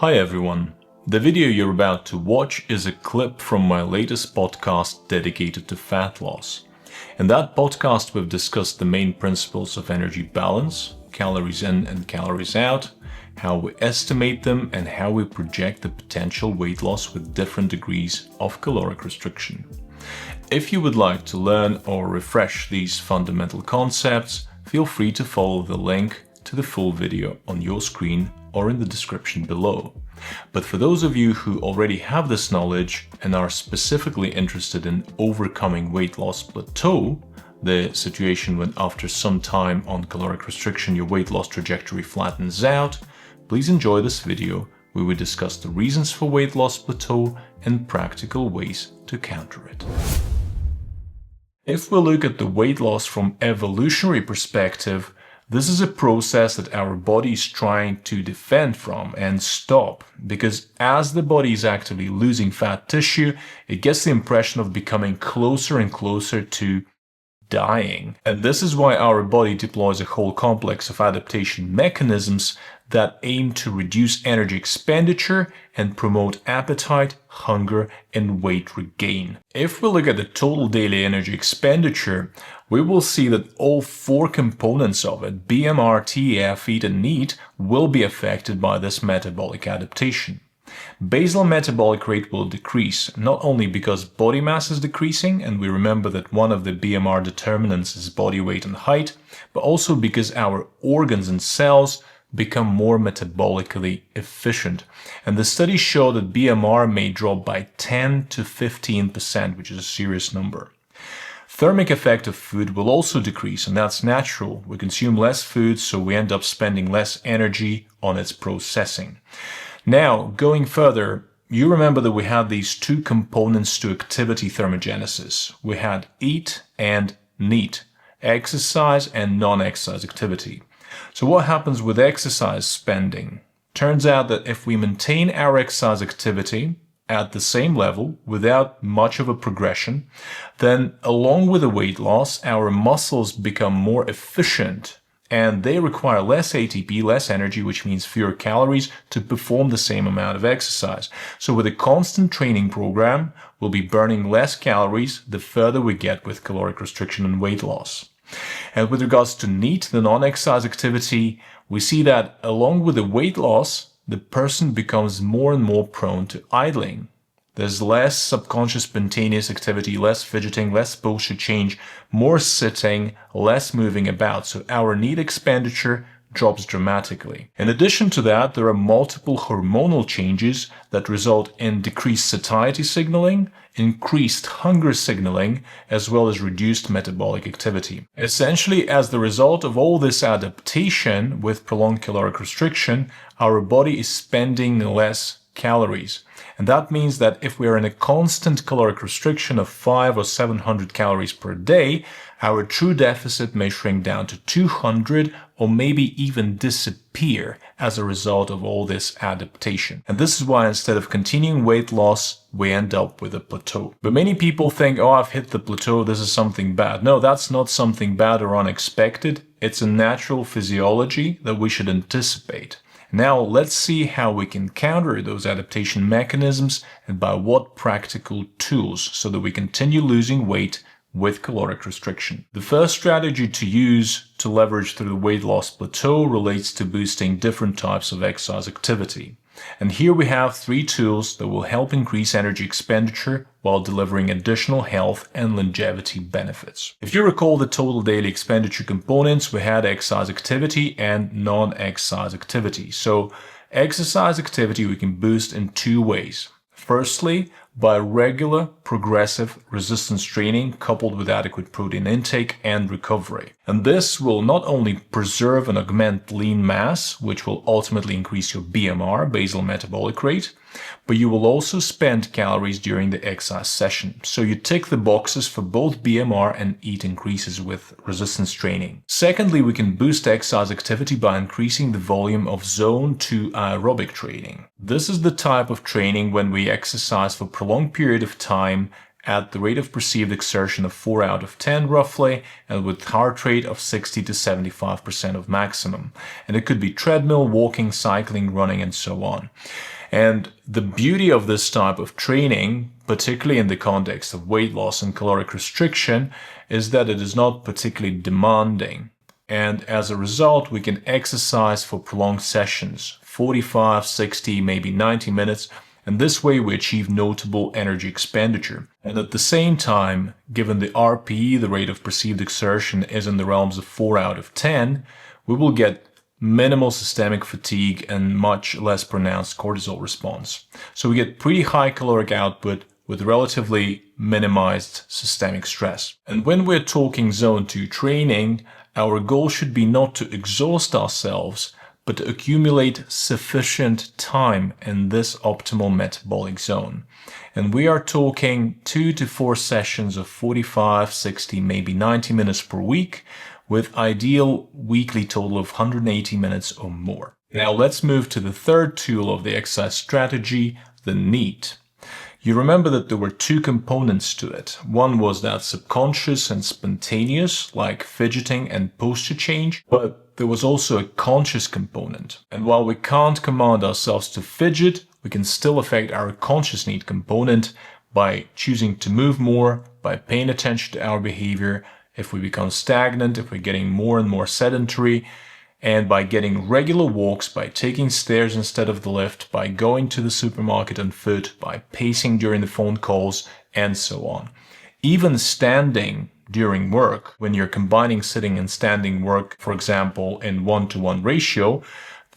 Hi everyone. The video you're about to watch is a clip from my latest podcast dedicated to fat loss. In that podcast, we've discussed the main principles of energy balance, calories in and calories out, how we estimate them, and how we project the potential weight loss with different degrees of caloric restriction. If you would like to learn or refresh these fundamental concepts, feel free to follow the link to the full video on your screen or in the description below. But for those of you who already have this knowledge and are specifically interested in overcoming weight loss plateau, the situation when after some time on caloric restriction your weight loss trajectory flattens out, please enjoy this video where we discuss the reasons for weight loss plateau and practical ways to counter it. If we look at the weight loss from evolutionary perspective, this is a process that our body is trying to defend from and stop, because as the body is actively losing fat tissue, it gets the impression of becoming closer and closer to dying. And this is why our body deploys a whole complex of adaptation mechanisms that aim to reduce energy expenditure and promote appetite, hunger, and weight regain. If we look at the total daily energy expenditure, we will see that all four components of it, BMR, TEF, eat and NEAT, will be affected by this metabolic adaptation. Basal metabolic rate will decrease, not only because body mass is decreasing, and we remember that one of the BMR determinants is body weight and height, but also because our organs and cells become more metabolically efficient. And the studies show that BMR may drop by 10 to 15%, which is a serious number. Thermic effect of food will also decrease, and that's natural. We consume less food, so we end up spending less energy on its processing. Now, going further, you remember that we had these two components to activity thermogenesis. We had eat and NEAT, exercise and non-exercise activity. So what happens with exercise spending? Turns out that if we maintain our exercise activity at the same level without much of a progression, then along with the weight loss, our muscles become more efficient and they require less ATP, less energy, which means fewer calories to perform the same amount of exercise. So with a constant training program, we'll be burning less calories the further we get with caloric restriction and weight loss. And with regards to NEAT, the non-exercise activity, we see that along with the weight loss, the person becomes more and more prone to idling. There's less subconscious spontaneous activity, less fidgeting, less posture change, more sitting, less moving about. So our NEAT expenditure drops dramatically. In addition to that, there are multiple hormonal changes that result in decreased satiety signaling, increased hunger signaling, as well as reduced metabolic activity. Essentially, as the result of all this adaptation with prolonged caloric restriction, our body is spending less calories. And that means that if we are in a constant caloric restriction of 500 or 700 calories per day, our true deficit may shrink down to 200 or maybe even disappear as a result of all this adaptation. And this is why instead of continuing weight loss, we end up with a plateau. But many people think, oh, I've hit the plateau, this is something bad. No, that's not something bad or unexpected. It's a natural physiology that we should anticipate. Now let's see how we can counter those adaptation mechanisms and by what practical tools so that we continue losing weight with caloric restriction. The first strategy to use to leverage through the weight loss plateau relates to boosting different types of exercise activity. And here we have three tools that will help increase energy expenditure while delivering additional health and longevity benefits. If you recall the total daily expenditure components, we had exercise activity and non-exercise activity. So exercise activity we can boost in two ways. Firstly, by regular progressive resistance training coupled with adequate protein intake and recovery. And this will not only preserve and augment lean mass, which will ultimately increase your BMR, basal metabolic rate, but you will also spend calories during the exercise session. So you tick the boxes for both BMR and EAT increases with resistance training. Secondly, we can boost exercise activity by increasing the volume of zone 2 aerobic training. This is the type of training when we exercise for a prolonged period of time at the rate of perceived exertion of 4 out of 10 roughly, and with heart rate of 60 to 75% of maximum. And it could be treadmill, walking, cycling, running, and so on. And the beauty of this type of training, particularly in the context of weight loss and caloric restriction, is that it is not particularly demanding. And as a result, we can exercise for prolonged sessions, 45, 60, maybe 90 minutes, and this way we achieve notable energy expenditure. And at the same time, given the RPE, the rate of perceived exertion, is in the realms of 4 out of 10, we will get minimal systemic fatigue and much less pronounced cortisol response. So we get pretty high caloric output with relatively minimized systemic stress. And when we're talking zone 2 training, our goal should be not to exhaust ourselves, but to accumulate sufficient time in this optimal metabolic zone. And we are talking 2 to 4 sessions of 45, 60, maybe 90 minutes per week, with ideal weekly total of 180 minutes or more. Now let's move to the third tool of the exercise strategy, the NEAT. You remember that there were 2 components to it. One was that subconscious and spontaneous, like fidgeting and posture change, but there was also a conscious component. And while we can't command ourselves to fidget, we can still affect our conscious NEAT component by choosing to move more, by paying attention to our behavior, if we become stagnant, if we're getting more and more sedentary, and by getting regular walks, by taking stairs instead of the lift, by going to the supermarket on foot, by pacing during the phone calls, and so on. Even standing during work, when you're combining sitting and standing work, for example, in 1-to-1 ratio,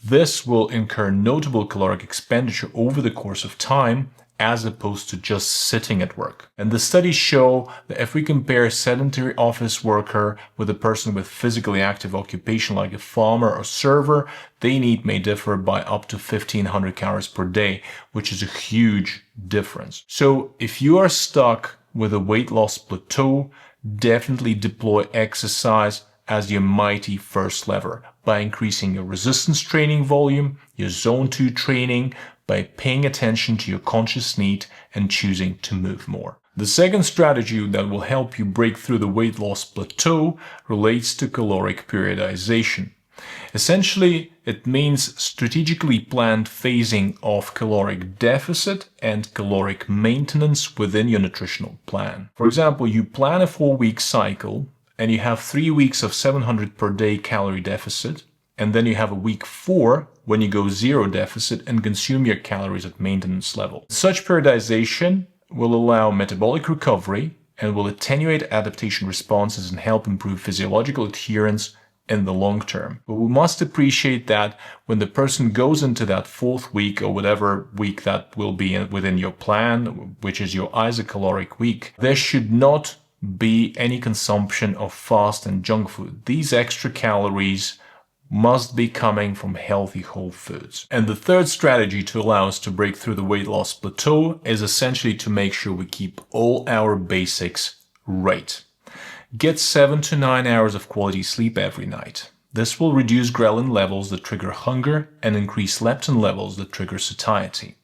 this will incur notable caloric expenditure over the course of time, as opposed to just sitting at work. And the studies show that if we compare a sedentary office worker with a person with physically active occupation like a farmer or server, their NEAT may differ by up to 1,500 calories per day, which is a huge difference. So if you are stuck with a weight loss plateau, definitely deploy exercise as your mighty first lever by increasing your resistance training volume, your zone 2 training, by paying attention to your conscious NEAT and choosing to move more. The second strategy that will help you break through the weight loss plateau relates to caloric periodization. Essentially, it means strategically planned phasing of caloric deficit and caloric maintenance within your nutritional plan. For example, you plan a 4-week cycle and you have 3 weeks of 700 per day calorie deficit, and then you have a week 4 when you go 0 deficit and consume your calories at maintenance level. Such periodization will allow metabolic recovery and will attenuate adaptation responses and help improve physiological adherence in the long term. But we must appreciate that when the person goes into that 4th week or whatever week that will be within your plan, which is your isocaloric week, there should not be any consumption of fast and junk food. These extra calories must be coming from healthy whole foods. And the third strategy to allow us to break through the weight loss plateau is essentially to make sure we keep all our basics right. Get 7 to 9 hours of quality sleep every night. This will reduce ghrelin levels that trigger hunger and increase leptin levels that trigger satiety.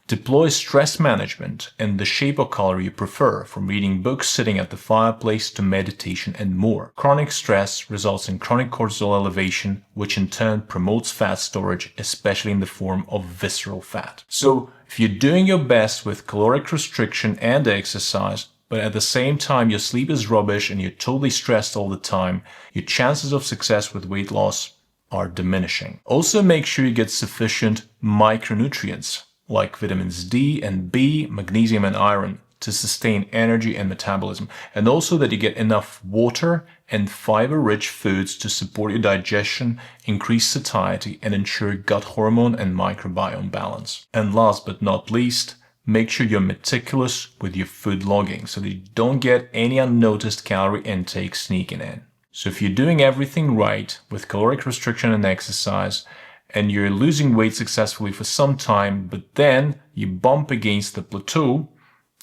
Deploy stress management in the shape or color you prefer, from reading books, sitting at the fireplace, to meditation and more. Chronic stress results in chronic cortisol elevation, which in turn promotes fat storage, especially in the form of visceral fat. So if you're doing your best with caloric restriction and exercise, but at the same time your sleep is rubbish and you're totally stressed all the time, your chances of success with weight loss are diminishing. Also make sure you get sufficient micronutrients, like vitamins D and B, magnesium and iron, to sustain energy and metabolism, and also that you get enough water and fiber-rich foods to support your digestion, increase satiety, and ensure gut hormone and microbiome balance. And last but not least, make sure you're meticulous with your food logging so that you don't get any unnoticed calorie intake sneaking in. So if you're doing everything right with caloric restriction and exercise, and you're losing weight successfully for some time, but then you bump against the plateau,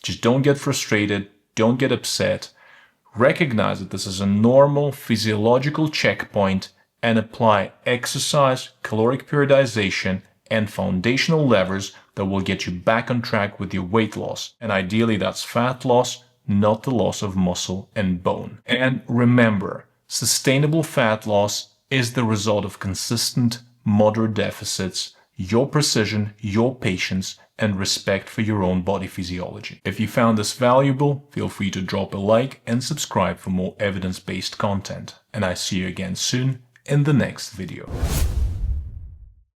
just don't get frustrated, don't get upset. Recognize that this is a normal physiological checkpoint and apply exercise, caloric periodization, and foundational levers that will get you back on track with your weight loss. And ideally, that's fat loss not the loss of muscle and bone. And remember, sustainable fat loss is the result of consistent, moderate deficits, your precision, your patience, and respect for your own body physiology. If you found this valuable, feel free to drop a like and subscribe for more evidence-based content. And I see you again soon in the next video.